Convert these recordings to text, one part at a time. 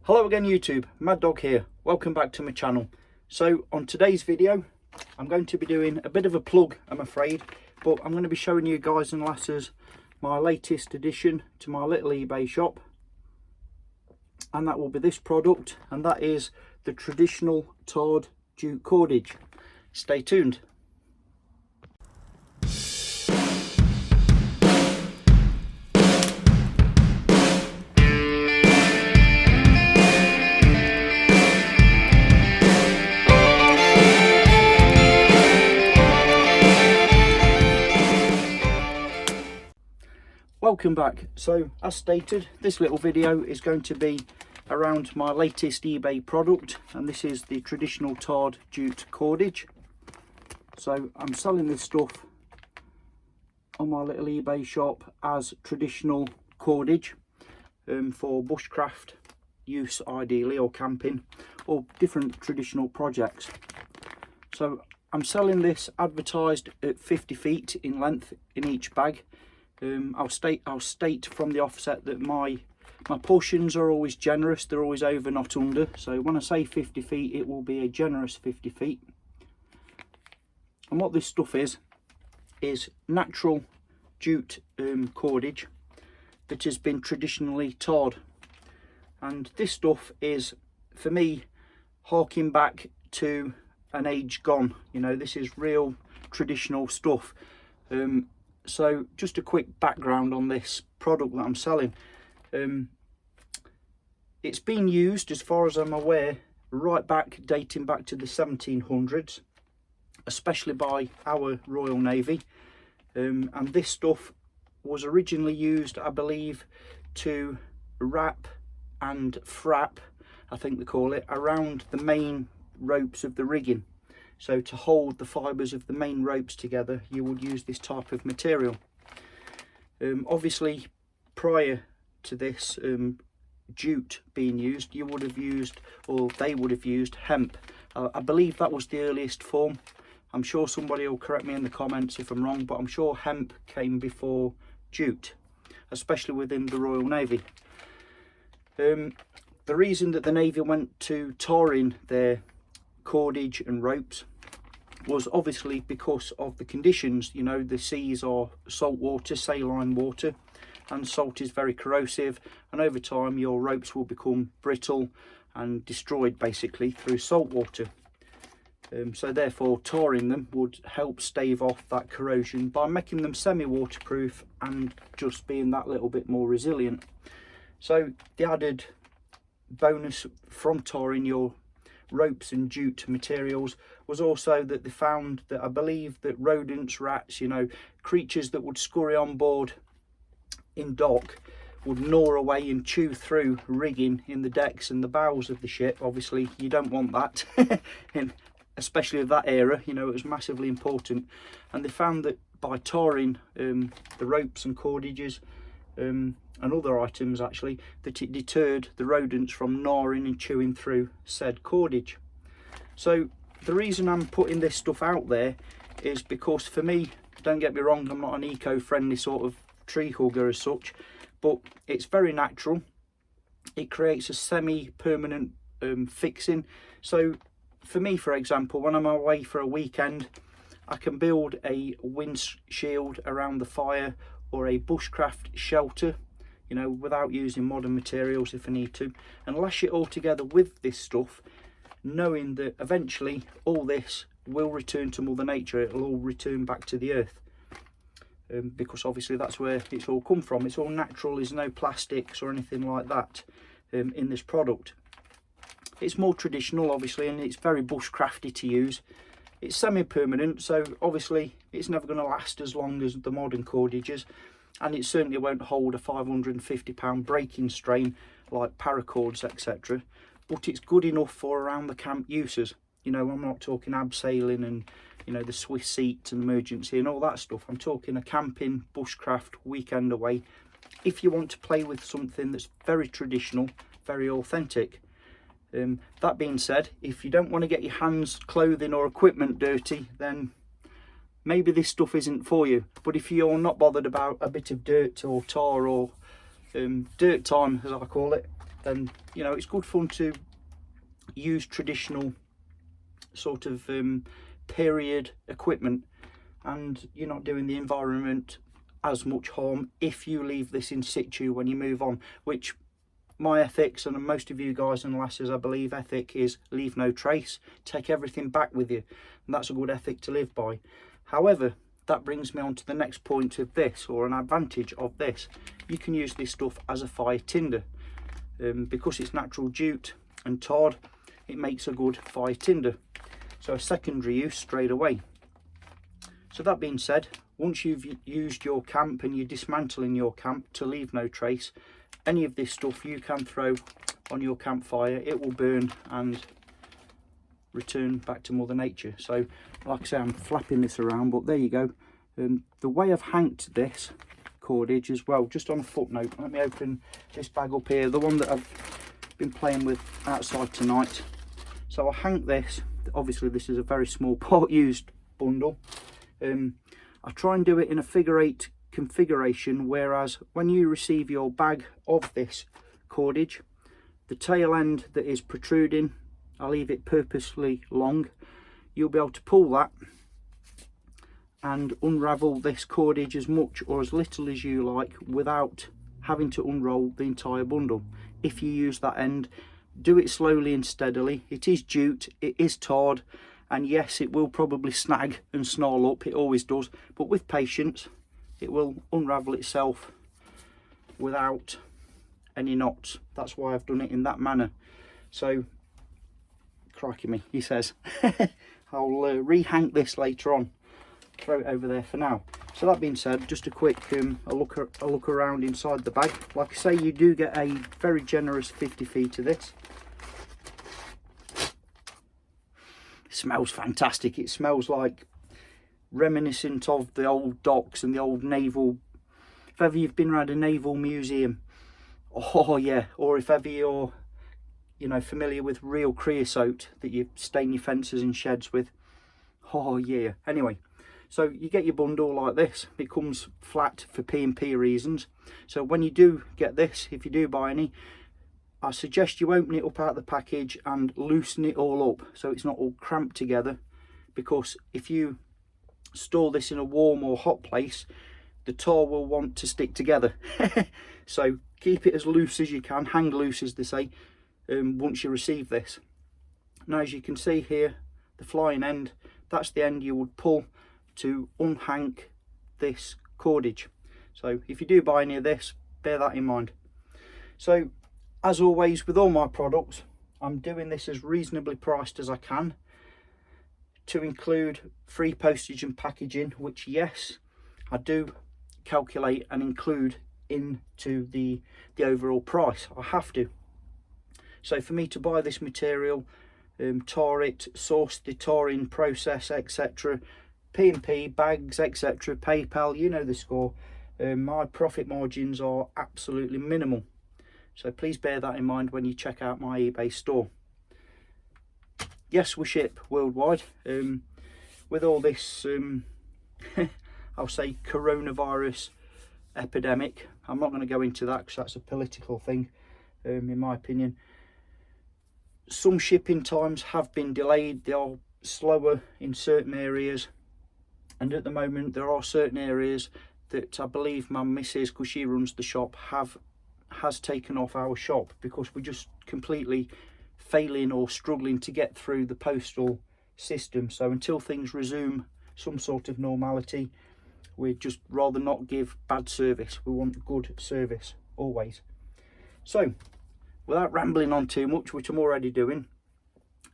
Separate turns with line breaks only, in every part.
Hello again YouTube, Mad Dog here. Welcome back to my channel. So on today's video I'm going to be doing a bit of a plug, I'm afraid, but I'm going to be showing you guys and lasses my latest addition to my little eBay shop, and that will be this product, and that is the traditional tarred jute cordage. Stay tuned. Welcome back. So as stated, this little video is going to be around my latest eBay product, and this is the traditional tarred jute cordage. So I'm selling this stuff on my little eBay shop as traditional cordage for bushcraft use ideally, or camping, or different traditional projects. So I'm selling this advertised at 50 feet in length in each bag. I'll state from the offset that my portions are always generous, they're always over not under. So when I say 50 feet, it will be a generous 50 feet. And what this stuff is natural jute cordage that has been traditionally tarred. And this stuff is, for me, harking back to an age gone. You know, this is real traditional stuff. So just a quick background on this product that I'm selling. It's been used, as far as I'm aware, dating back to the 1700s, especially by our Royal Navy. And this stuff was originally used, I believe, to wrap and frap, I think they call it, around the main ropes of the rigging. So to hold the fibres of the main ropes together, you would use this type of material. Obviously, prior to this jute being used, you would have used, or they would have used, hemp. I believe that was the earliest form. I'm sure somebody will correct me in the comments if I'm wrong, but I'm sure hemp came before jute, especially within the Royal Navy. The reason that the Navy went to tarring their cordage and ropes was obviously because of the conditions. You know, the seas are salt water, saline water, and salt is very corrosive, and over time your ropes will become brittle and destroyed basically through salt water. So therefore tarring them would help stave off that corrosion by making them semi-waterproof and just being that little bit more resilient. So the added bonus from tarring your ropes and jute materials was also that they found that, I believe, that rodents, rats, you know, creatures that would scurry on board in dock would gnaw away and chew through rigging in the decks and the bows of the ship. Obviously you don't want that especially of that era, you know, it was massively important. And they found that by tarring the ropes and cordages and other items, actually, that it deterred the rodents from gnawing and chewing through said cordage. So the reason I'm putting this stuff out there is because, for me, don't get me wrong, I'm not an eco-friendly sort of tree hugger as such, but it's very natural. It creates a semi-permanent fixing. So for me, for example, when I'm away for a weekend, I can build a windshield around the fire or a bushcraft shelter, you know, without using modern materials if I need to, and lash it all together with this stuff, knowing that eventually all this will return to Mother Nature. It'll all return back to the earth, because obviously that's where it's all come from. It's all natural. There's no plastics or anything like that in this product. It's more traditional, obviously, and it's very bushcrafty to use. It's semi-permanent, so obviously it's never going to last as long as the modern cordages, and it certainly won't hold a 550 pound breaking strain like paracords, etc. But it's good enough for around the camp uses. You know, I'm not talking abseiling and, you know, the Swiss seat and emergency and all that stuff. I'm talking a camping, bushcraft, weekend away. If you want to play with something that's very traditional, very authentic. That being said, if you don't want to get your hands, clothing or equipment dirty, then maybe this stuff isn't for you. But if you're not bothered about a bit of dirt or tar or dirt time, as I call it, then you know it's good fun to use traditional sort of period equipment, and you're not doing the environment as much harm if you leave this in situ when you move on, which my ethics, and most of you guys and lasses I believe ethic is leave no trace, take everything back with you, and that's a good ethic to live by. However, that brings me on to the next point of this, or an advantage of this. You can use this stuff as a fire tinder. Because it's natural jute and tarred, it makes a good fire tinder, so a secondary use straight away. So that being said, once you've used your camp and you're dismantling your camp to leave no trace, any of this stuff you can throw on your campfire, it will burn and return back to Mother Nature. So like I say, I'm flapping this around, but there you go. The way I've hanked this cordage as well, just on a footnote, let me open this bag up here, the one that I've been playing with outside tonight. So I hanked this, obviously this is a very small part used bundle. I try and do it in a figure 8 configuration, whereas when you receive your bag of this cordage, the tail end that is protruding, I leave it purposely long. You'll be able to pull that and unravel this cordage as much or as little as you like without having to unroll the entire bundle. If you use that end, do it slowly and steadily. It is jute, it is tarred, and yes, it will probably snag and snarl up, it always does, but with patience it will unravel itself without any knots. That's why I've done it in that manner. So crikey me, he says. I'll rehank this later on, throw it over there for now. So that being said, just a quick a look around inside the bag. Like I say, you do get a very generous 50 feet of this. It smells fantastic. It smells like reminiscent of the old docks and the old naval. If ever you've been around a naval museum, oh yeah, or if ever you're, you know, familiar with real creosote that you stain your fences and sheds with, oh yeah. Anyway, so you get your bundle like this. It comes flat for P&P reasons. So when you do get this, if you do buy any, I suggest you open it up out of the package and loosen it all up so it's not all cramped together, because if you store this in a warm or hot place, the tar will want to stick together. So keep it as loose as you can, hang loose as they say, once you receive this. Now as you can see here, the flying end, that's the end you would pull to unhank this cordage. So if you do buy any of this, bear that in mind. So as always with all my products, I'm doing this as reasonably priced as I can, to include free postage and packaging, which yes, I do calculate and include into the overall price. I have to. So for me to buy this material, tar it, source the tarring process, etc., P&P, bags, etc., PayPal, you know the score, my profit margins are absolutely minimal. So please bear that in mind when you check out my eBay store. Yes, we ship worldwide. With all this, I'll say coronavirus epidemic, I'm not going to go into that because that's a political thing, in my opinion. Some shipping times have been delayed. They are slower in certain areas, and at the moment there are certain areas that I believe my missus, because she runs the shop, has taken off our shop because we're just completely failing or struggling to get through the postal system. So until things resume some sort of normality, we'd just rather not give bad service. We want good service always. So without rambling on too much, which I'm already doing,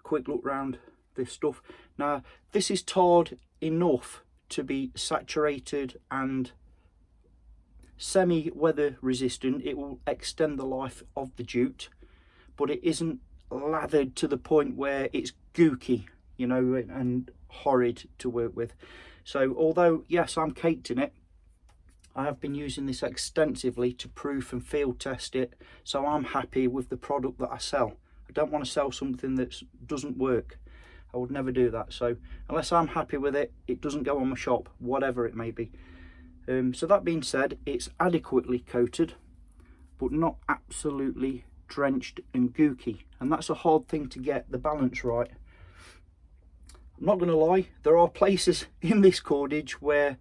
quick look round this stuff. Now this is tarred enough to be saturated and semi-weather resistant. It will extend the life of the jute, but it isn't lathered to the point where it's gooky, you know, and horrid to work with. So although yes, I'm caked in it, I have been using this extensively to proof and field test it, so I'm happy with the product that I sell. I don't want to sell something that doesn't work. I would never do that. So unless I'm happy with it, it doesn't go on my shop, whatever it may be. So that being said, it's adequately coated, but not absolutely drenched and gooky, and that's a hard thing to get the balance right. I'm not going to lie, there are places in this cordage where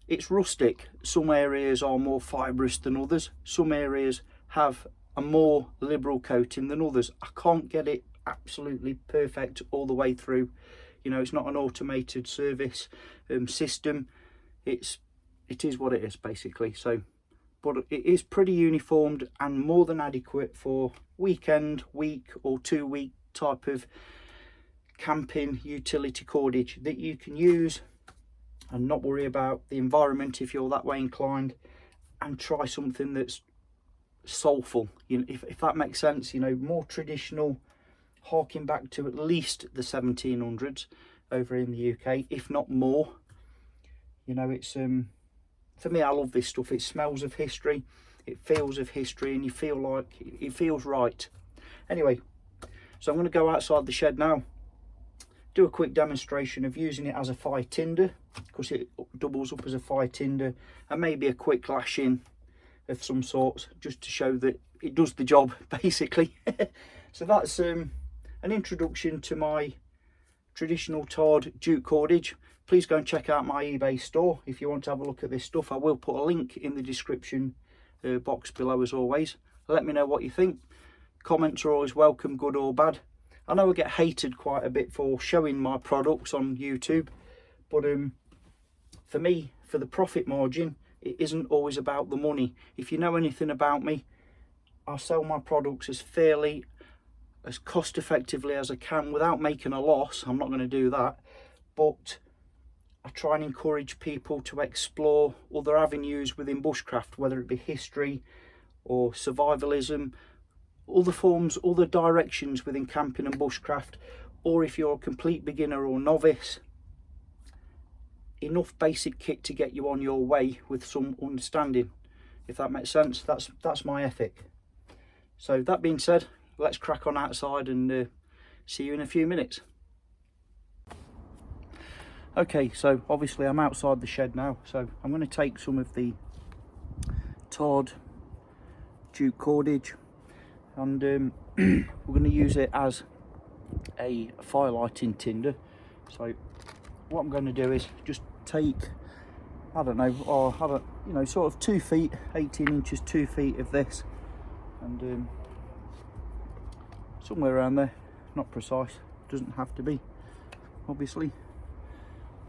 it's rustic. Some areas are more fibrous than others. Some areas have a more liberal coating than others. I can't get it absolutely perfect all the way through. You know, it's not an automated service system. It is what it is basically. So, but it is pretty uniformed and more than adequate for weekend, week or 2 week type of camping utility cordage that you can use and not worry about the environment if you're that way inclined, and try something that's soulful, you know, if that makes sense. You know, more traditional, harking back to at least the 1700s over in the UK, if not more. You know, it's for me, I love this stuff. It smells of history, it feels of history, and you feel like it feels right. Anyway, so I'm going to go outside the shed now, do a quick demonstration of using it as a fire tinder, because it doubles up as a fire tinder, and maybe a quick lashing of some sorts, just to show that it does the job basically. So that's an introduction to my traditional tarred jute cordage. Please go and check out my eBay store if you want to have a look at this stuff. I will put a link in the description box below as always. Let me know what you think. Comments are always welcome, good or bad. I know I get hated quite a bit for showing my products on YouTube, but for me, for the profit margin, it isn't always about the money. If you know anything about me, I sell my products as cost effectively as I can without making a loss. I'm not going to do that, but I try and encourage people to explore other avenues within bushcraft, whether it be history or survivalism, other forms, other directions within camping and bushcraft, or if you're a complete beginner or novice, enough basic kit to get you on your way with some understanding, if that makes sense. That's my ethic. So that being said, let's crack on outside and see you in a few minutes. Okay, so obviously I'm outside the shed now, so I'm going to take some of the tarred jute cordage, and we're going to use it as a fire lighting tinder. So what I'm going to do is just take, I don't know, or have a, you know, sort of 2 feet, 18 inches, 2 feet of this, and somewhere around there, not precise, doesn't have to be, obviously.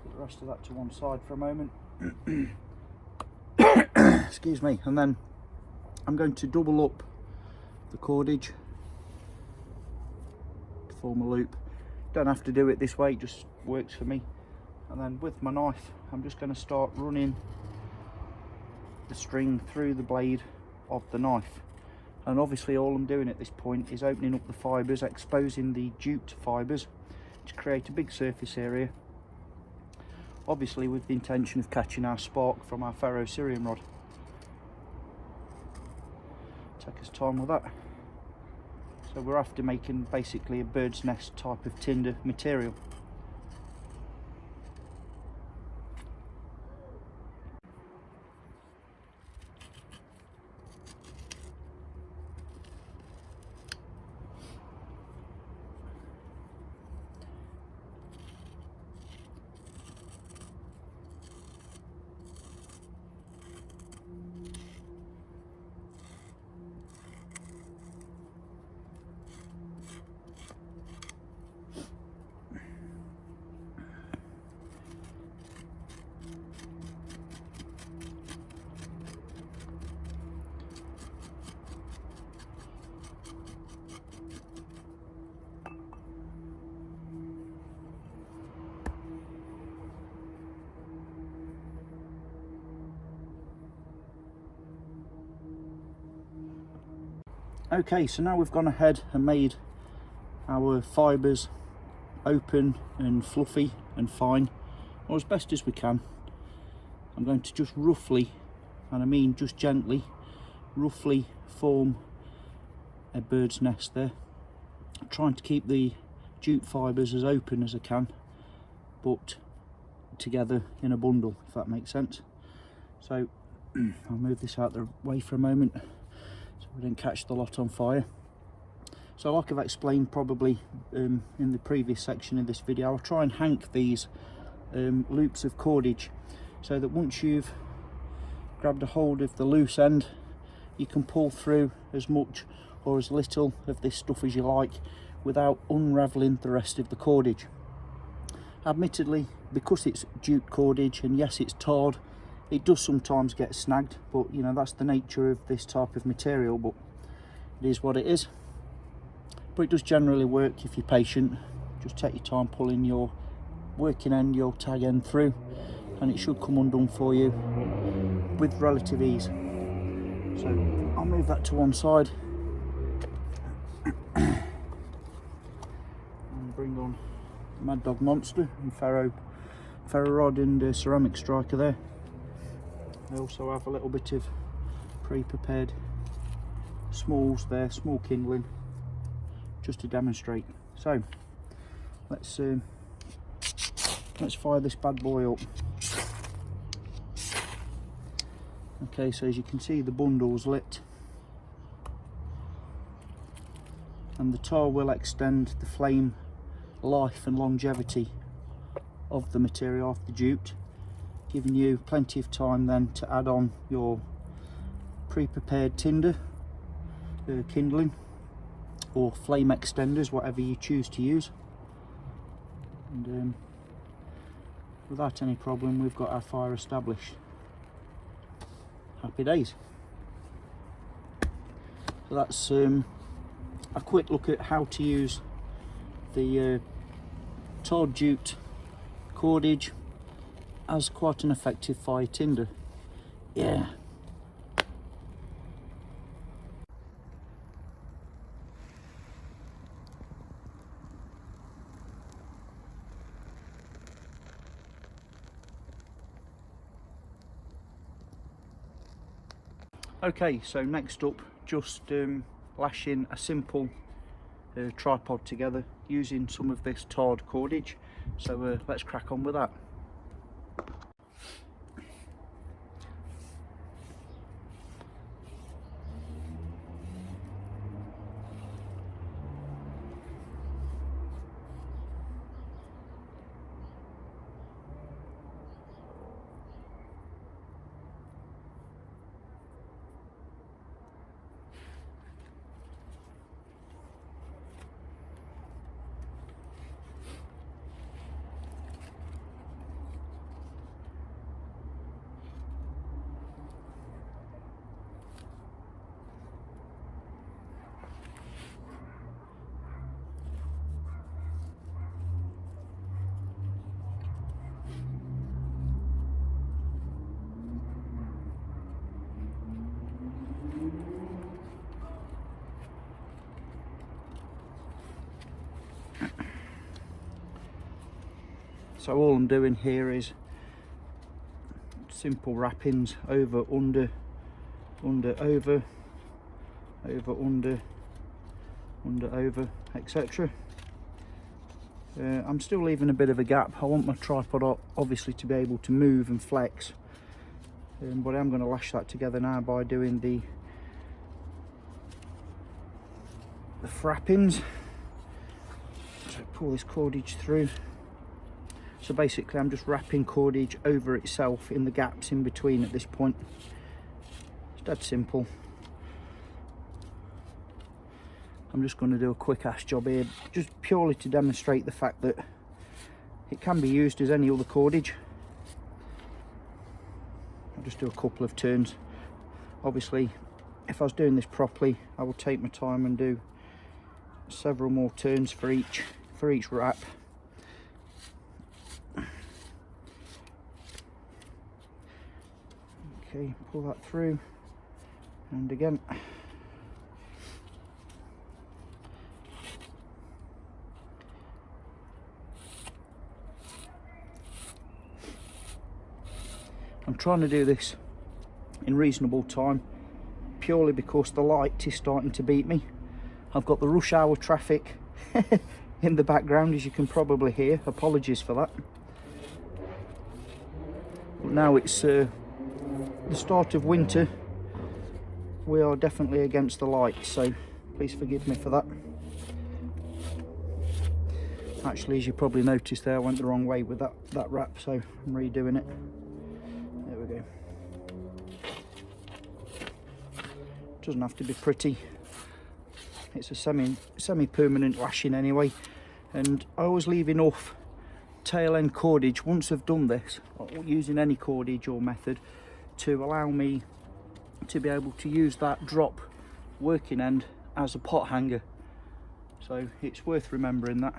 Put the rest of that to one side for a moment. Excuse me. And then I'm going to double up the cordage to form a loop. Don't have to do it this way, it just works for me. And then with my knife, I'm just going to start running the string through the blade of the knife. And obviously all I'm doing at this point is opening up the fibres, exposing the jute fibres to create a big surface area, obviously with the intention of catching our spark from our ferro-cerium rod. Take us time with that. So we're after making basically a bird's nest type of tinder material. Okay, so now we've gone ahead and made our fibres open and fluffy and fine, or as best as we can. I'm going to just roughly, and I mean just gently, roughly form a bird's nest there. I'm trying to keep the jute fibres as open as I can, but together in a bundle, if that makes sense. So I'll move this out the way for a moment. So we didn't catch the lot on fire. So like I've explained probably in the previous section of this video, I'll try and hank these loops of cordage so that once you've grabbed a hold of the loose end, you can pull through as much or as little of this stuff as you like without unravelling the rest of the cordage. Admittedly, because it's jute cordage and yes, it's tarred, it does sometimes get snagged, but you know, that's the nature of this type of material, but it is what it is. But it does generally work if you're patient. Just take your time pulling your working end, your tag end through, and it should come undone for you with relative ease. So I'll move that to one side and bring on Mad Dog Monster and ferro rod and ceramic striker there. I also have a little bit of pre-prepared smalls there, small kindling, just to demonstrate. So let's fire this bad boy up. Okay, so as you can see, the bundle's lit and the tar will extend the flame life and longevity of the material, of the jute, giving you plenty of time then to add on your pre-prepared tinder, kindling, or flame extenders, whatever you choose to use. And without any problem, we've got our fire established. Happy days. So that's a quick look at how to use the tarred jute cordage as quite an effective fire tinder. Yeah. Okay, so next up, just lashing a simple tripod together using some of this tarred cordage. So let's crack on with that. So all I'm doing here is simple wrappings: over, under, under, over, under, over, etc. I'm still leaving a bit of a gap. I want my tripod obviously to be able to move and flex, but I'm going to lash that together now by doing the frappings. So pull this cordage through. So basically I'm just wrapping cordage over itself in the gaps in between at this point. It's dead simple. I'm just going to do a quick ash job here, just purely to demonstrate the fact that it can be used as any other cordage. I'll just do a couple of turns. Obviously, if I was doing this properly, I will take my time and do several more turns for each wrap. Okay, pull that through, and again. I'm trying to do this in reasonable time, purely because the light is starting to beat me. I've got the rush hour traffic in the background, as you can probably hear. Apologies for that. But now it's the start of winter, we are definitely against the light, so please forgive me for that. Actually, as you probably noticed there, I went the wrong way with that wrap, so I'm redoing it. There we go. Doesn't have to be pretty. It's a semi-permanent lashing anyway, and I always leave enough tail end cordage once I've done this, using any cordage or method, to allow me to be able to use that drop working end as a pot hanger. So it's worth remembering that.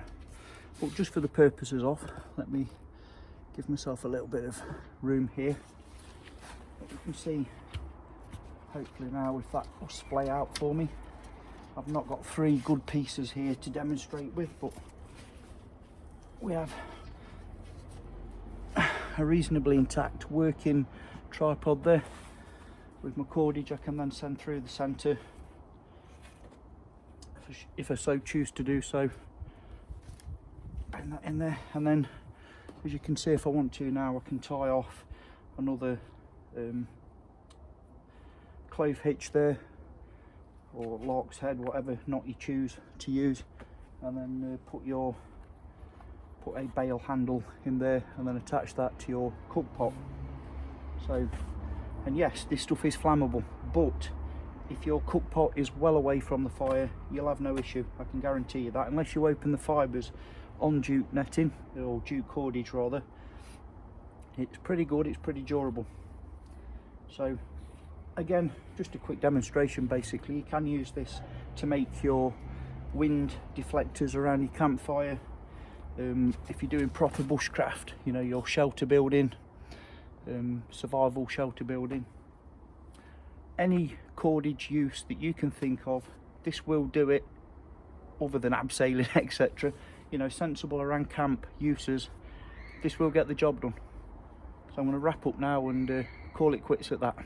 But just for the purposes of, let me give myself a little bit of room here. But you can see, hopefully now, if that will splay out for me. I've not got 3 good pieces here to demonstrate with, but we have a reasonably intact working tripod there. With my cordage I can then send through the centre if I so choose to do so. Bring that in there, and then as you can see, if I want to now, I can tie off another clove hitch there, or lark's head, whatever knot you choose to use, and then put a bale handle in there, and then attach that to your cook pot. So, and yes, this stuff is flammable, but if your cook pot is well away from the fire, you'll have no issue. I can guarantee you that, unless you open the fibres on jute netting, or jute cordage rather. It's pretty good, it's pretty durable. So again, just a quick demonstration. Basically, you can use this to make your wind deflectors around your campfire. If you're doing proper bushcraft, you know, your shelter building, survival shelter building, any cordage use that you can think of, this will do it. Other than abseiling, etc., you know, sensible around camp uses, this will get the job done. So I'm going to wrap up now and call it quits at that.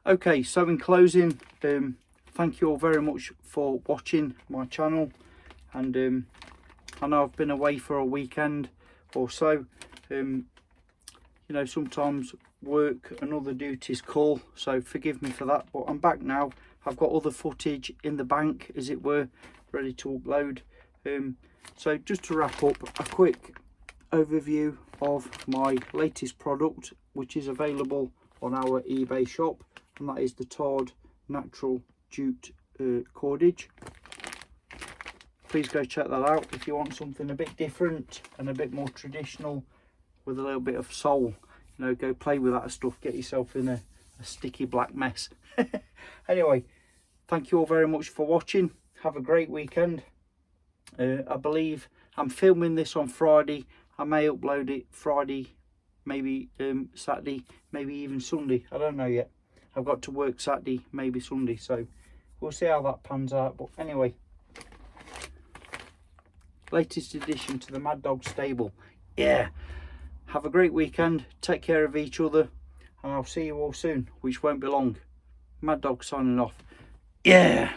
Okay, so in closing, thank you all very much for watching my channel, and I know I've been away for a weekend or so. You know, sometimes work and other duties call, so forgive me for that, but I'm back now. I've got other footage in the bank, as it were, ready to upload. So just to wrap up, a quick overview of my latest product, which is available on our eBay shop, and that is the tarred natural jute cordage. Please go check that out if you want something a bit different and a bit more traditional with a little bit of soul. You know, go play with that stuff, get yourself in a sticky black mess. Anyway, thank you all very much for watching. Have a great weekend. I believe I'm filming this on Friday. I may upload it Friday, maybe Saturday, maybe even Sunday. I don't know yet. I've got to work Saturday, maybe Sunday, so we'll see how that pans out. But anyway, latest addition to the Mad Dog stable. Yeah, have a great weekend, take care of each other, and I'll see you all soon, which won't be long. Mad Dog signing off. Yeah.